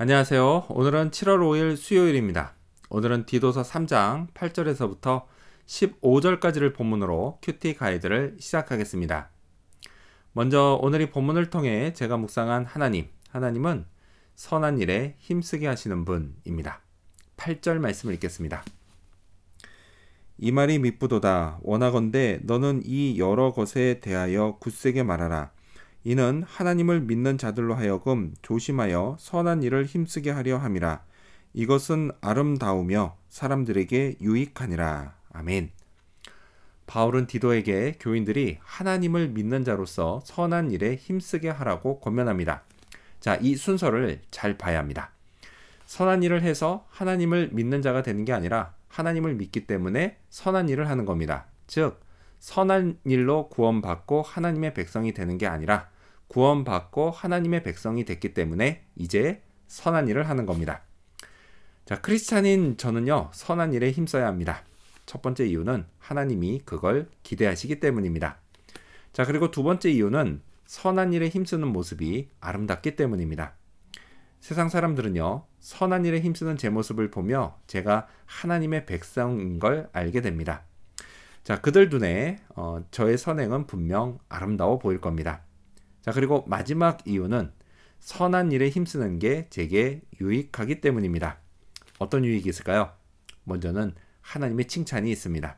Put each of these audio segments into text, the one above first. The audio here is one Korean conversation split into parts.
안녕하세요. 오늘은 7월 5일 수요일입니다. 오늘은 디도서 3장 8절에서부터 15절까지를 본문으로 큐티 가이드를 시작하겠습니다. 먼저 오늘 이 본문을 통해 제가 묵상한 하나님은 선한 일에 힘쓰게 하시는 분입니다. 8절 말씀을 읽겠습니다. 이 말이 미쁘도다. 원하건대 너는 이 여러 것에 대하여 굳세게 말하라. 이는 하나님을 믿는 자들로 하여금 조심하여 선한 일을 힘쓰게 하려 함이라. 이것은 아름다우며 사람들에게 유익하니라. 아멘. 바울은 디도에게 교인들이 하나님을 믿는 자로서 선한 일에 힘쓰게 하라고 권면합니다. 자, 이 순서를 잘 봐야 합니다. 선한 일을 해서 하나님을 믿는 자가 되는 게 아니라 하나님을 믿기 때문에 선한 일을 하는 겁니다. 즉, 선한 일로 구원받고 하나님의 백성이 되는 게 아니라 구원받고 하나님의 백성이 됐기 때문에 이제 선한 일을 하는 겁니다. 자, 크리스찬인 저는요, 선한 일에 힘써야 합니다. 첫 번째 이유는 하나님이 그걸 기대하시기 때문입니다. 자, 그리고 두 번째 이유는 선한 일에 힘쓰는 모습이 아름답기 때문입니다. 세상 사람들은요, 선한 일에 힘쓰는 제 모습을 보며 제가 하나님의 백성인 걸 알게 됩니다. 자, 그들 눈에 저의 선행은 분명 아름다워 보일 겁니다. 자, 그리고 마지막 이유는 선한 일에 힘쓰는 게 제게 유익하기 때문입니다. 어떤 유익이 있을까요? 먼저는 하나님의 칭찬이 있습니다.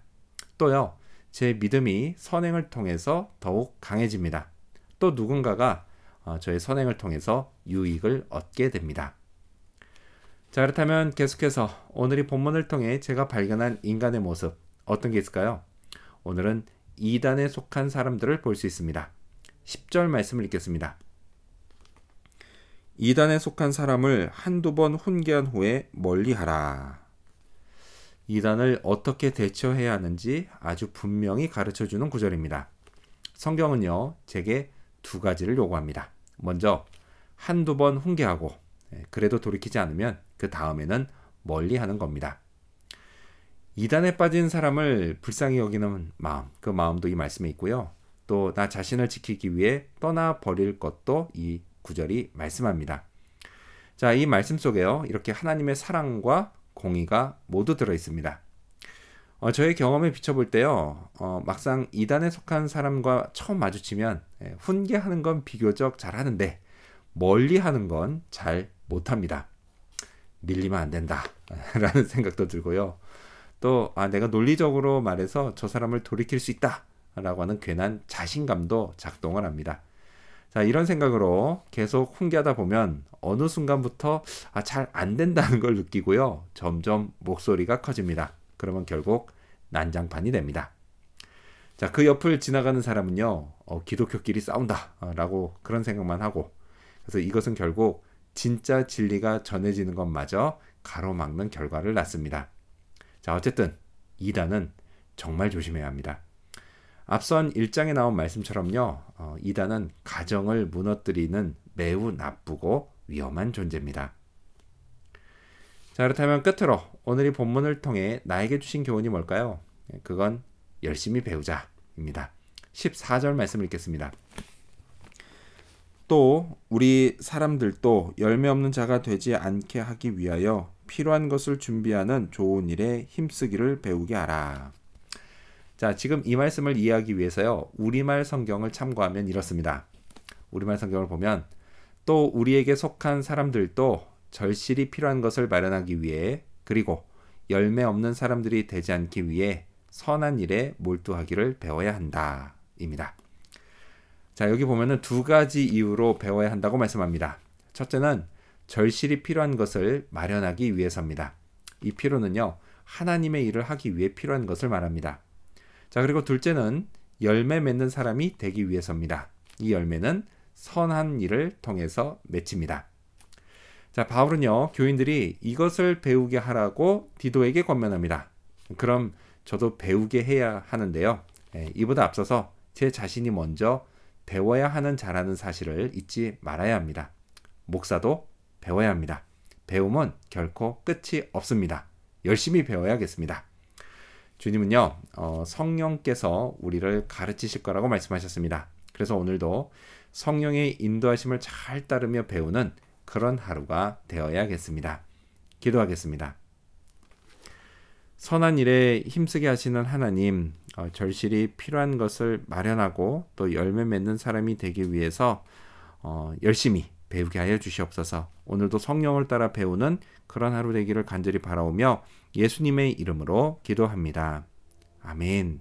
또요, 제 믿음이 선행을 통해서 더욱 강해집니다. 또 누군가가 저의 선행을 통해서 유익을 얻게 됩니다. 자, 그렇다면 계속해서 오늘 이 본문을 통해 제가 발견한 인간의 모습, 어떤 게 있을까요? 오늘은 이단에 속한 사람들을 볼 수 있습니다. 10절 말씀을 읽겠습니다. 이단에 속한 사람을 한두 번 훈계한 후에 멀리하라. 이단을 어떻게 대처해야 하는지 아주 분명히 가르쳐주는 구절입니다. 성경은요, 제게 두 가지를 요구합니다. 먼저 한두 번 훈계하고 그래도 돌이키지 않으면 그 다음에는 멀리하는 겁니다. 이단에 빠진 사람을 불쌍히 여기는 마음, 그 마음도 이 말씀에 있고요. 또 나 자신을 지키기 위해 떠나버릴 것도 이 구절이 말씀합니다. 자, 이 말씀 속에요, 이렇게 하나님의 사랑과 공의가 모두 들어있습니다. 저의 경험에 비춰볼 때요, 막상 이단에 속한 사람과 처음 마주치면 훈계하는 건 비교적 잘하는데 멀리하는 건 잘 못합니다. 밀리면 안 된다 라는 생각도 들고요. 또 내가 논리적으로 말해서 저 사람을 돌이킬 수 있다 라고 하는 괜한 자신감도 작동을 합니다. 자, 이런 생각으로 계속 훈계하다 보면 어느 순간부터 잘 안 된다는 걸 느끼고요, 점점 목소리가 커집니다. 그러면 결국 난장판이 됩니다. 자, 그 옆을 지나가는 사람은요, 기독교끼리 싸운다 라고 그런 생각만 하고, 그래서 이것은 결국 진짜 진리가 전해지는 것마저 가로막는 결과를 낳습니다. 자, 어쨌든 이단은 정말 조심해야 합니다. 앞선 1장에 나온 말씀처럼요, 이단은 가정을 무너뜨리는 매우 나쁘고 위험한 존재입니다. 자, 그렇다면 끝으로 오늘 이 본문을 통해 나에게 주신 교훈이 뭘까요? 그건 열심히 배우자입니다. 14절 말씀을 읽겠습니다. 또 우리 사람들도 열매 없는 자가 되지 않게 하기 위하여 필요한 것을 준비하는 좋은 일에 힘쓰기를 배우게 하라. 자, 지금 이 말씀을 이해하기 위해서요, 우리말 성경을 참고하면 이렇습니다. 우리말 성경을 보면 또 우리에게 속한 사람들도 절실히 필요한 것을 마련하기 위해, 그리고 열매 없는 사람들이 되지 않기 위해 선한 일에 몰두하기를 배워야 한다 입니다. 자, 여기 보면은 두 가지 이유로 배워야 한다고 말씀합니다. 첫째는 절실히 필요한 것을 마련하기 위해서입니다. 이 필요는요, 하나님의 일을 하기 위해 필요한 것을 말합니다. 자, 그리고 둘째는 열매 맺는 사람이 되기 위해서입니다. 이 열매는 선한 일을 통해서 맺힙니다. 자, 바울은요, 교인들이 이것을 배우게 하라고 디도에게 권면합니다. 그럼 저도 배우게 해야 하는데요, 이보다 앞서서 제 자신이 먼저 배워야 하는 자라는 사실을 잊지 말아야 합니다. 목사도 배워야 합니다. 배움은 결코 끝이 없습니다. 열심히 배워야겠습니다. 주님은요, 성령께서 우리를 가르치실 거라고 말씀하셨습니다. 그래서 오늘도 성령의 인도하심을 잘 따르며 배우는 그런 하루가 되어야겠습니다. 기도하겠습니다. 선한 일에 힘쓰게 하시는 하나님, 절실히 필요한 것을 마련하고 또 열매 맺는 사람이 되기 위해서 열심히 배우게 하여 주시옵소서. 오늘도 성령을 따라 배우는 그런 하루 되기를 간절히 바라오며 예수님의 이름으로 기도합니다. 아멘.